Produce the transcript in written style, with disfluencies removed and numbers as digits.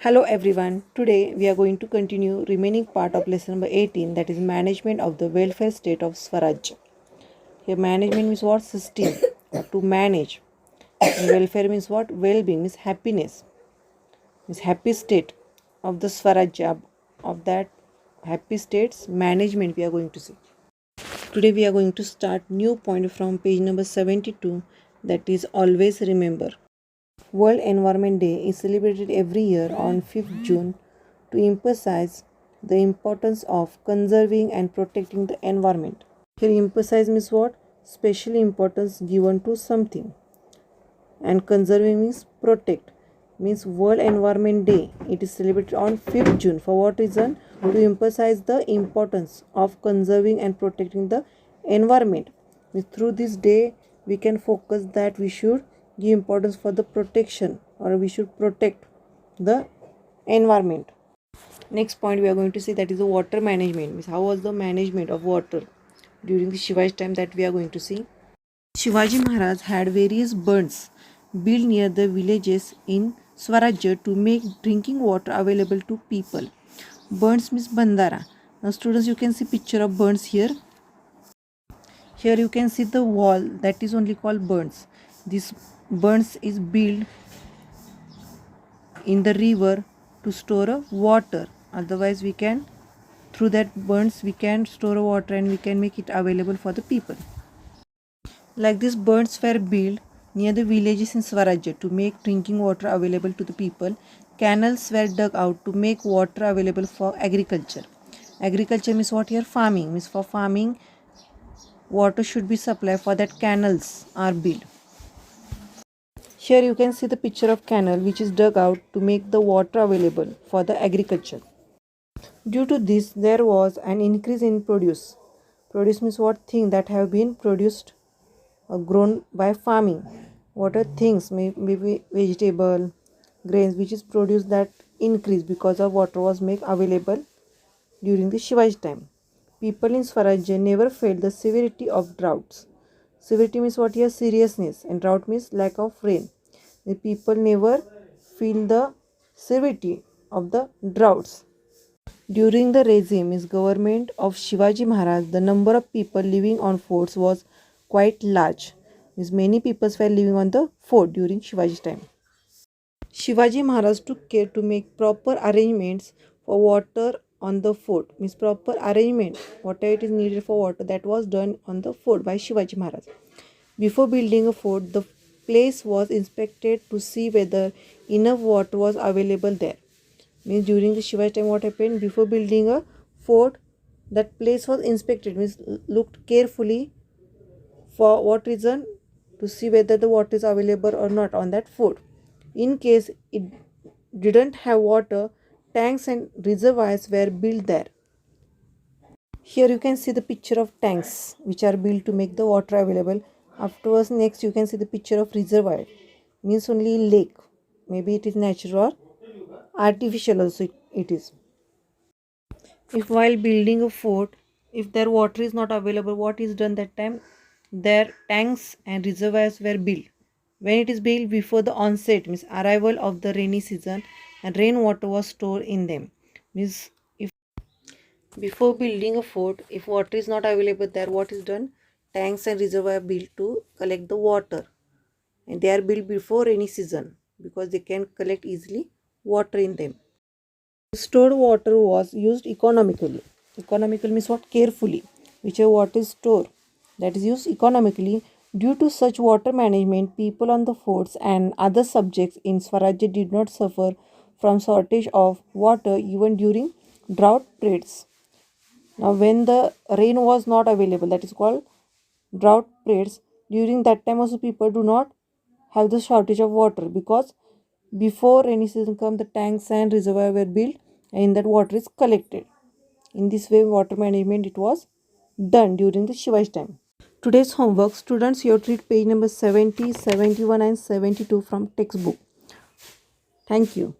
Hello everyone. Today we are going to continue remaining part of lesson number 18, that is management of the welfare state of Swaraj. Here management means what? System to manage. And welfare means what? Well-being means happiness. Means happy state of the Swaraj, of that happy states management we are going to see. Today we are going to start new point from page number 72, that is always remember. World Environment Day is celebrated every year on 5th June to emphasize the importance of conserving and protecting the environment. Here emphasize means what? Special importance given to something. And conserving means protect. Means World Environment Day. It is celebrated on 5th June. For what reason? To emphasize the importance of conserving and protecting the environment. Means through this day we can focus that we should give importance for the protection, or we should protect the environment. Next point we are going to see, that is the water management. Means how was the management of water during the Shivaji time, that we are going to see. Shivaji Maharaj had various burns built near the villages in Swarajya to make drinking water available to people. Burns means bandara. Now students, you can see picture of burns here. Here you can see the wall that is only called burns. This burns is built in the river to store water. Otherwise we can, through that burns we can store water and we can make it available for the people. Like this, burns were built near the villages in Swarajya to make drinking water available to the people. Canals were dug out to make water available for agriculture. Agriculture means what here? Farming. Means for farming water should be supplied, for that canals are built. Here you can see the picture of canal which is dug out to make the water available for the agriculture. Due to this, there was an increase in produce. Produce means what? Things that have been produced or grown by farming. What are things? Maybe vegetable, grains which is produced, that increase because of water was made available during the Shivaji time. People in Swarajya never felt the severity of droughts. Severity means what here? Seriousness, and drought means lack of rain. The people never feel the severity of the droughts. During the regime government of Shivaji Maharaj, the number of people living on forts was quite large. Means many people were living on the fort during Shivaji's time. Shivaji Maharaj took care to make proper arrangements for water on the fort. Means proper arrangement, whatever it is needed for water, that was done on the fort by Shivaji Maharaj. Before building a fort, the place was inspected to see whether enough water was available there. Means during the Shivaji time, what happened? Before building a fort, that place was inspected, means looked carefully. For what reason? To see whether the water is available or not on that fort. In case it didn't have water, tanks and reservoirs were built there. Here you can see the picture of tanks which are built to make the water available. Afterwards, next you can see the picture of reservoir. Means only lake. Maybe it is natural or artificial also it is. If while building a fort, if their water is not available, what is done that time? Their tanks and reservoirs were built. When it is built before the onset, means arrival of the rainy season, and rainwater was stored in them. Means if before building a fort, if water is not available there, what is done? Tanks and reservoir are built to collect the water, and they are built before rainy season because they can collect easily water in them. Stored water was used economically. Economical means what? Carefully. Whichever water is stored, that is used economically. Due to such water management, people on the forts and other subjects in Swarajya did not suffer from shortage of water even during drought periods. Now, when the rain was not available, that is called drought periods. During that time also people do not have the shortage of water, because before rainy season come, the tanks and reservoir were built and in that water is collected. In this way, water management it was done during the Shivaji time. Today's homework, students, you have to read page number 70, 71 and 72 from textbook. Thank you.